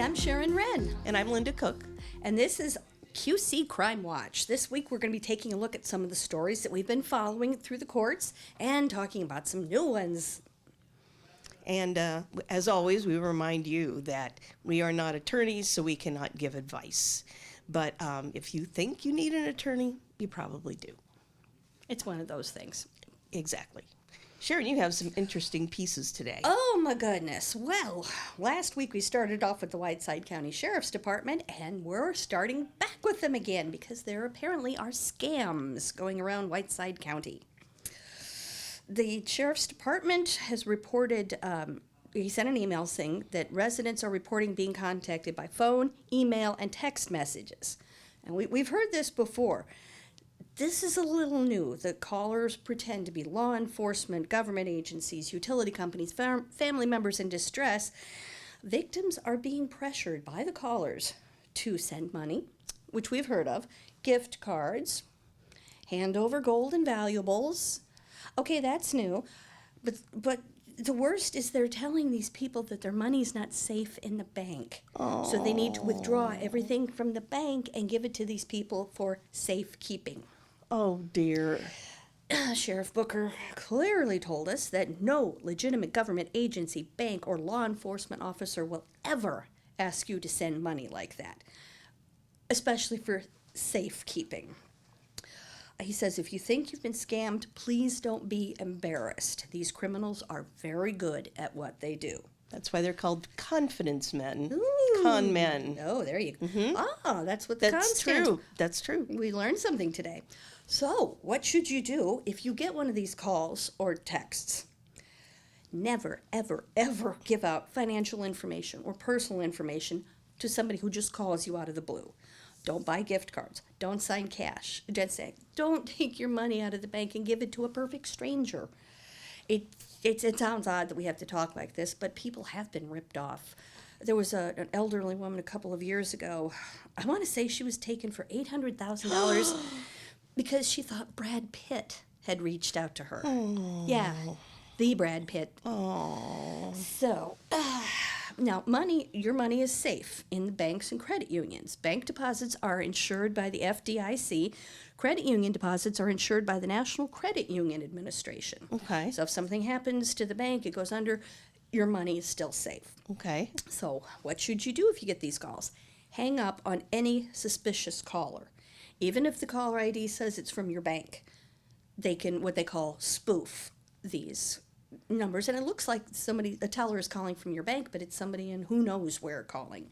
I'm Sharon Wren. And I'm Linda Cook. And this is QC Crime Watch. This week we're going to be taking a look at some of the stories that we've been following through the courts and talking about some new ones. And as always, we remind you that we are not attorneys, so we cannot give advice. But if you think you need an attorney, you probably do. It's one of those things. Exactly. Sharon, you have some interesting pieces today. Oh my goodness. Well, last week we started off with the Whiteside County Sheriff's Department, and we're starting back with them again because there apparently are scams going around Whiteside County. The Sheriff's Department has reported, he sent an email saying that residents are reporting being contacted by phone, email, and text messages. And we've heard this before. This is a little new. The callers pretend to be law enforcement, government agencies, utility companies, family members in distress. Victims are being pressured by the callers to send money, which we've heard of, gift cards, hand over gold and valuables. Okay, that's new. But the worst is they're telling these people that their money's not safe in the bank. Aww. So they need to withdraw everything from the bank and give it to these people for safekeeping. Oh, dear. Sheriff Booker clearly told us that no legitimate government agency, bank, or law enforcement officer will ever ask you to send money like that, especially for safekeeping. He says, if you think you've been scammed, please don't be embarrassed. These criminals are very good at what they do. That's why they're called confidence men. Ooh. Con men. Oh, there you go. Mm-hmm. Ah, that's what the That's con true. That's true. We learned something today. So, what should you do if you get one of these calls or texts? Never, ever, ever give out financial information or personal information to somebody who just calls you out of the blue. Don't buy gift cards. Don't sign cash. Don't take your money out of the bank and give it to a perfect stranger. It sounds odd that we have to talk like this, but people have been ripped off. There was an elderly woman a couple of years ago. I want to say she was taken for $800,000 because she thought Brad Pitt had reached out to her. Oh. Yeah, the Brad Pitt. Oh. So, now, your money is safe in the banks and credit unions. Bank deposits are insured by the FDIC. Credit union deposits are insured by the National Credit Union Administration. Okay. So if something happens to the bank, it goes under, your money is still safe. Okay. So what should you do if you get these calls? Hang up on any suspicious caller. Even if the caller ID says it's from your bank, they can, what they call, spoof these numbers, and it looks like a teller is calling from your bank, but it's somebody in who knows where calling.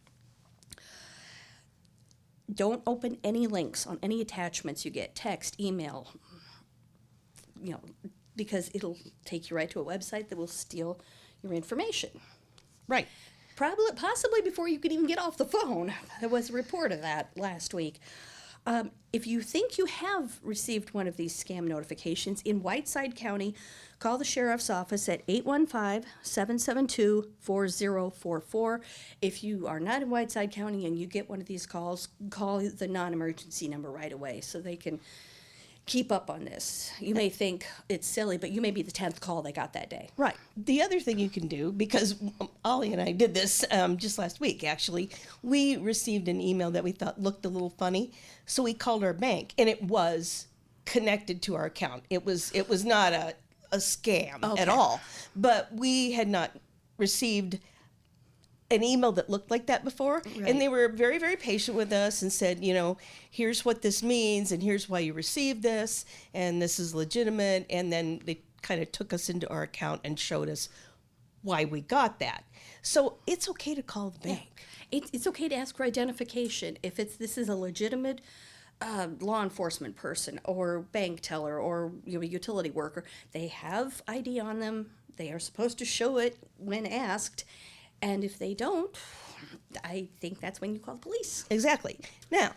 Don't open any links on any attachments you get, text, email, because it'll take you right to a website that will steal your information. Right. Possibly before you could even get off the phone. There was a report of that last week. If you think you have received one of these scam notifications in Whiteside County, call the sheriff's office at 815-772-4044. If you are not in Whiteside County and you get one of these calls, call the non-emergency number right away so they can keep up on this. You may think it's silly, but you may be the 10th call they got that day. Right. The other thing you can do, because Ollie and I did this just last week, actually, we received an email that we thought looked a little funny, so we called our bank, and it was connected to our account. It was not a scam at all, but we had not received an email that looked like that before. Right. And they were very, very patient with us and said, here's what this means and here's why you received this and this is legitimate. And then they kind of took us into our account and showed us why we got that. So it's okay to call the bank. Yeah. It's okay to ask for identification. If this is a legitimate law enforcement person or bank teller or utility worker, they have ID on them. They are supposed to show it when asked. And if they don't, I think that's when you call the police. Exactly. Now,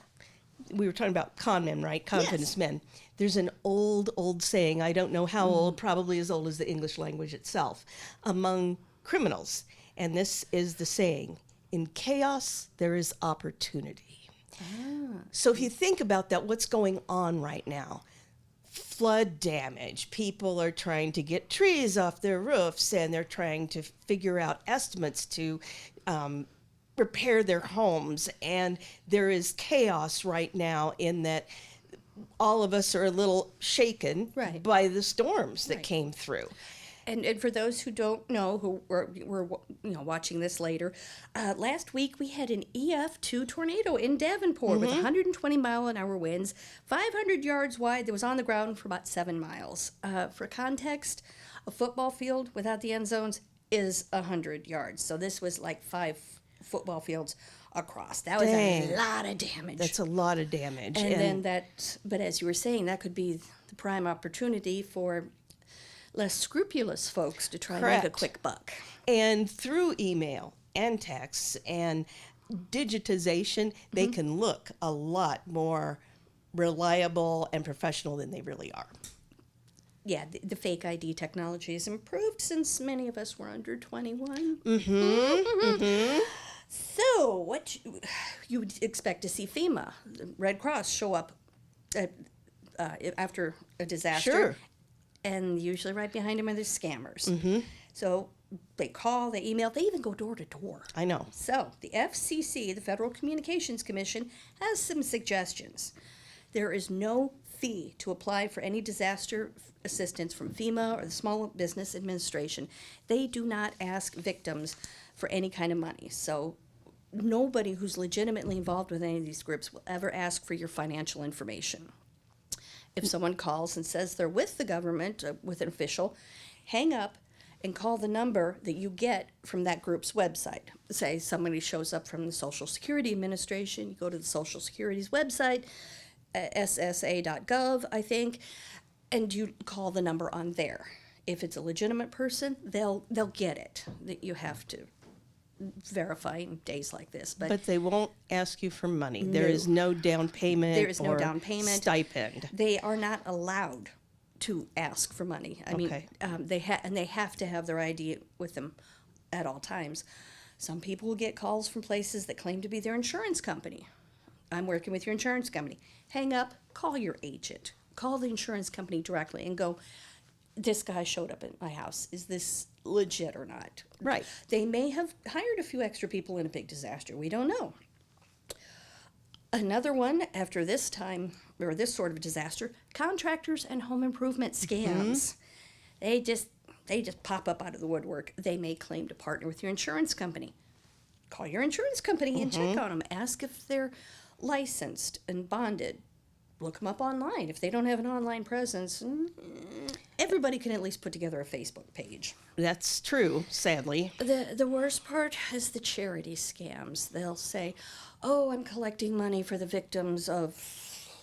we were talking about con men, right? Confidence men. There's an old saying, I don't know how old, probably as old as the English language itself, among criminals. And this is the saying, in chaos, there is opportunity. So if you think about that, what's going on right now? Flood damage. People are trying to get trees off their roofs, and they're trying to figure out estimates to repair their homes. And there is chaos right now in that all of us are a little shaken Right. by the storms that Right. came through. And for those who don't know, who were watching this later, last week we had an EF2 tornado in Davenport with 120-mile-an-hour winds, 500 yards wide. That was on the ground for about 7 miles. For context, a football field without the end zones is 100 yards. So this was like 5 football fields across. That was Dang. a lot of damage. That's a lot of damage. and then that, but as you were saying, that could be the prime opportunity for less scrupulous folks to try and make a Correct. quick buck. And through email and texts and digitization, they can look a lot more reliable and professional than they really are. Yeah, the fake ID technology has improved since many of us were under 21. So, what you would expect to see FEMA, the Red Cross, show up at, after a disaster. Sure. And usually right behind them are the scammers. So they call, they email, they even go door to door. I know. So the FCC, the Federal Communications Commission, has some suggestions. There is no fee to apply for any disaster assistance from FEMA or the Small Business Administration. They do not ask victims for any kind of money. So nobody who's legitimately involved with any of these groups will ever ask for your financial information. If someone calls and says they're with the government, with an official, hang up and call the number that you get from that group's website. Say somebody shows up from the Social Security Administration, you go to the Social Security's website, ssa.gov, I think, and you call the number on there. If it's a legitimate person, they'll get it. That you have to verify in days like this. But they won't ask you for money. There No. is no down payment. There is no or down payment. stipend. They are not allowed to ask for money. I mean, Okay. they have to have their ID with them at all times. Some people will get calls from places that claim to be their insurance company. I'm working with your insurance company. Hang up, call your agent. Call the insurance company directly and go, this guy showed up at my house. Is this legit or not? Right. They may have hired a few extra people in a big disaster. We don't know. Another one after this time, or this sort of disaster, contractors and home improvement scams. They just pop up out of the woodwork. They may claim to partner with your insurance company. Call your insurance company and check on them. Ask if they're licensed and bonded. Look them up online. If they don't have an online presence, everybody can at least put together a Facebook page. That's true, sadly. The worst part is the charity scams. They'll say, "Oh, I'm collecting money for the victims of,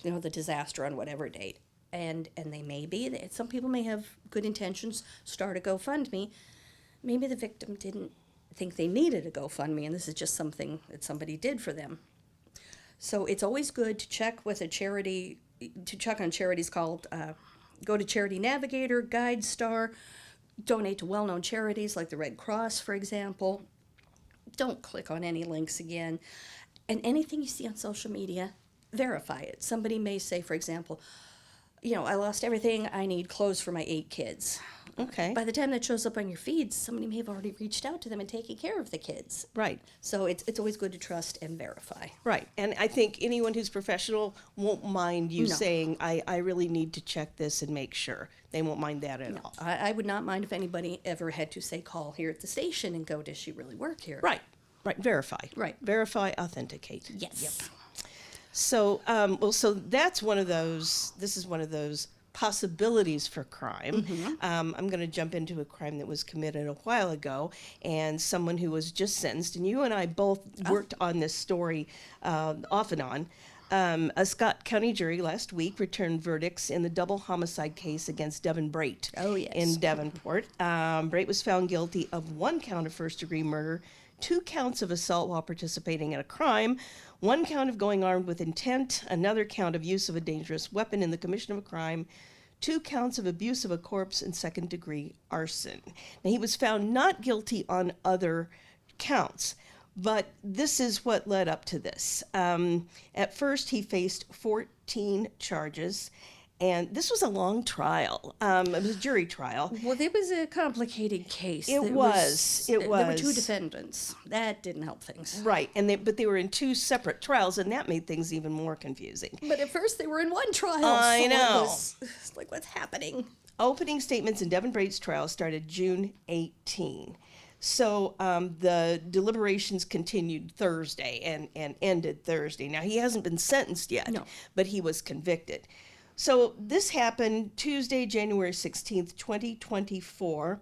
the disaster on whatever date," and they may be. Some people may have good intentions. Start a GoFundMe. Maybe the victim didn't think they needed a GoFundMe, and this is just something that somebody did for them. So it's always good to check with a charity, to check on charities called, go to Charity Navigator, GuideStar, donate to well-known charities like the Red Cross, for example. Don't click on any links again. And anything you see on social media, verify it. Somebody may say, for example, I lost everything, I need clothes for my 8 kids. Okay. By the time that shows up on your feeds, somebody may have already reached out to them and taken care of the kids. Right. So it's always good to trust and verify. Right. And I think anyone who's professional won't mind you No. saying, I really need to check this and make sure. They won't mind that at all. I would not mind if anybody ever had to say call here at the station and go, does she really work here? Right. Right. Verify. Right. Verify, authenticate. Yes. Yep. So, so that's one of those, this is one of those possibilities for crime. I'm going to jump into a crime that was committed a while ago, and someone who was just sentenced, and you and I both worked on this story off and on. A Scott County jury last week returned verdicts in the double homicide case against Devin Braet Oh, yes. in Davenport. Braet was found guilty of 1 count of first-degree murder, 2 counts of assault while participating in a crime, 1 count of going armed with intent, another count of use of a dangerous weapon in the commission of a crime, 2 counts of abuse of a corpse, and second-degree arson. Now, he was found not guilty on other counts, but this is what led up to this. At first, he faced 14 charges, And this was a long trial. It was a jury trial. Well, it was a complicated case. It was. There were two defendants. That didn't help things. Right, but they were in two separate trials, and that made things even more confusing. But at first they were in one trial. I so know. It's like, what's happening? Opening statements in Devin Braet's trial started June 18. So the deliberations continued Thursday and ended Thursday. Now, he hasn't been sentenced yet, No. but he was convicted. So this happened Tuesday, January 16th, 2024.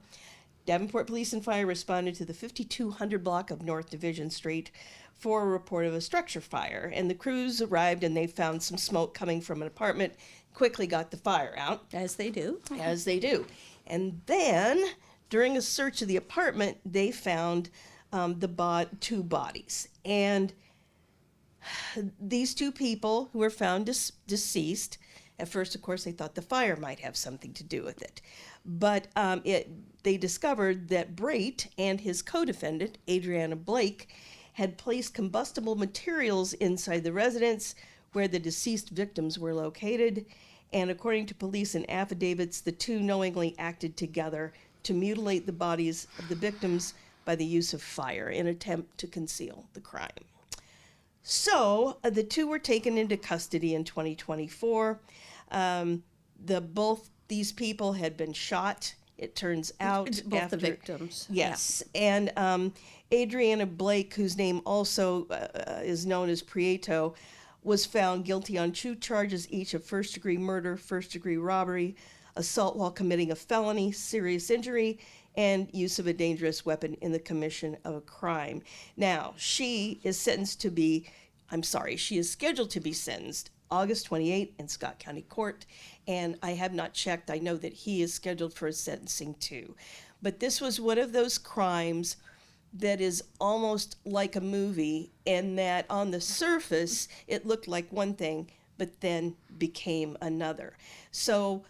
Davenport Police and Fire responded to the 5200 block of North Division Street for a report of a structure fire. And the crews arrived and they found some smoke coming from an apartment, quickly got the fire out. As they do. As they do. And then, during a search of the apartment, they found two bodies. And these two people who were found deceased, at first, of course, they thought the fire might have something to do with it. But they discovered that Braet and his co-defendant, Adriana Blake, had placed combustible materials inside the residence where the deceased victims were located. And according to police and affidavits, the two knowingly acted together to mutilate the bodies of the victims by the use of fire in an attempt to conceal the crime. So the two were taken into custody in 2024. Both these people had been shot, it turns out. Both the victims. Yes. Yeah. And Adriana Blake, whose name also is known as Prieto, was found guilty on 2 charges each of first-degree murder, first-degree robbery, assault while committing a felony, serious injury, and use of a dangerous weapon in the commission of a crime. Now, she is scheduled to be sentenced August 28th in Scott County Court, and I have not checked. I know that he is scheduled for a sentencing too. But this was one of those crimes that is almost like a movie, in that on the surface it looked like one thing, but then became another. So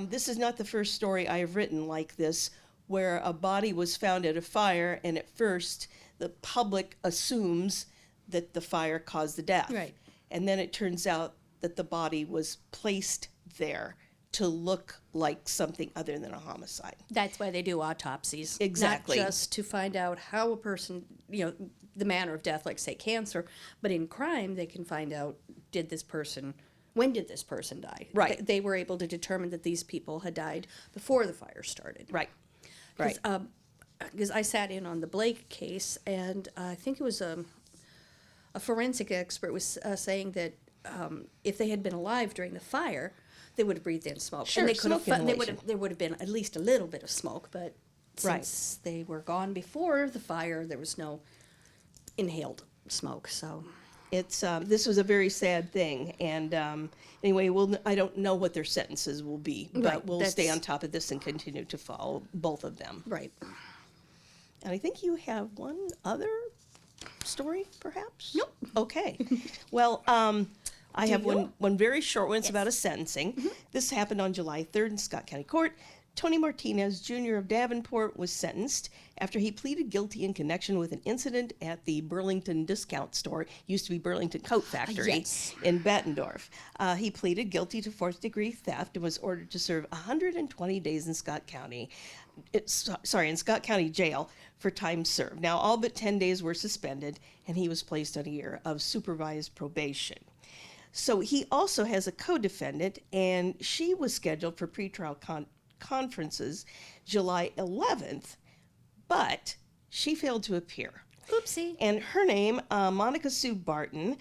this is not the first story I have written like this, where a body was found at a fire, and at first the public assumes that the fire caused the death. Right. And then it turns out that the body was placed there to look like something other than a homicide. That's why they do autopsies. Exactly. Not just to find out how a person, the manner of death, like say cancer, but in crime they can find out when did this person die? Right. They were able to determine that these people had died before the fire started. Right. Right. Because I sat in on the Blake case, and I think it was a forensic expert was saying that if they had been alive during the fire, they would have breathed in smoke. Sure, and they could smoke have, inhalation. there would have been at least a little bit of smoke, but Right. since they were gone before the fire, there was no inhaled smoke. So This was a very sad thing, and anyway, I don't know what their sentences will be, but Right, we'll stay on top of this and continue to follow both of them. right. And I think you have one other story, perhaps? Nope. Okay. Well, I have you? one very short one. It's Yes. about a sentencing. This happened on July 3rd in Scott County Court. Tony Martinez, Jr. of Davenport, was sentenced after he pleaded guilty in connection with an incident at the Burlington discount store, used to be Burlington Coat Factory, Yes. in Bettendorf. He pleaded guilty to fourth-degree theft and was ordered to serve 120 days in Scott County. In Scott County Jail for time served. Now, all but 10 days were suspended, and he was placed on a year of supervised probation. So he also has a co-defendant, and she was scheduled for pretrial conferences July 11th, but she failed to appear. Oopsie. And her name, Monica Sue Barton,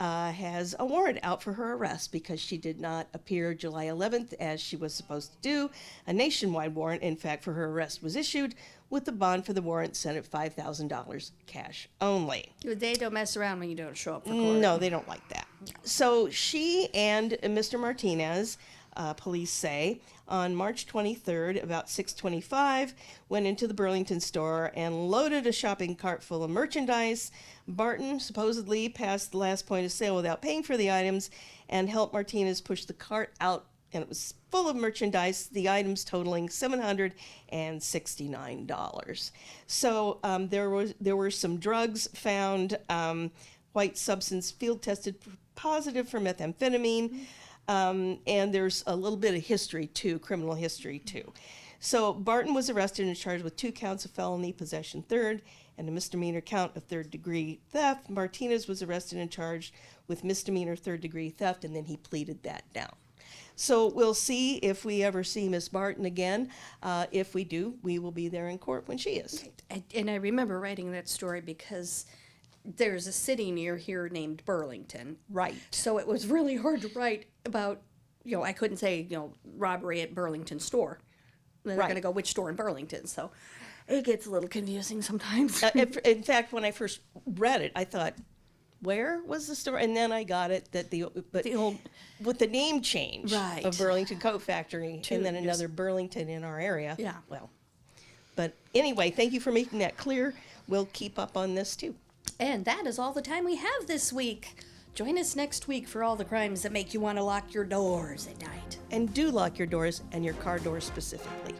has a warrant out for her arrest because she did not appear July 11th as she was supposed to do. A nationwide warrant, in fact, for her arrest was issued, with the bond for the warrant set at $5,000 cash only. They don't mess around when you don't show up for court. No, they don't like that. So she and Mr. Martinez, police say, on March 23rd, about 6:25, went into the Burlington store and loaded a shopping cart full of merchandise. Barton supposedly passed the last point of sale without paying for the items and helped Martinez push the cart out, and it was full of merchandise, the items totaling $769. So there were some drugs found, white substance field tested positive for methamphetamine. And there's a little bit of history too, criminal history too. So Barton was arrested and charged with 2 counts of felony possession third and a misdemeanor count of third-degree theft. Martinez was arrested and charged with misdemeanor third-degree theft, and then he pleaded that down. So we'll see if we ever see Miss Barton again. If we do, we will be there in court when she is. And I remember writing that story because there's a city near here named Burlington. Right. So it was really hard to write about, I couldn't say, robbery at Burlington store. Then they're Right. going to go, which store in Burlington? So it gets a little confusing sometimes. In fact, when I first read it, I thought, where was the store? And then I got it that the old with the name change Right. of Burlington Coat Factory, To and then just- another Burlington in our area. Yeah. Well, but anyway, thank you for making that clear. We'll keep up on this too. And that is all the time we have this week. Join us next week for all the crimes that make you want to lock your doors at night. And do lock your doors, and your car doors specifically.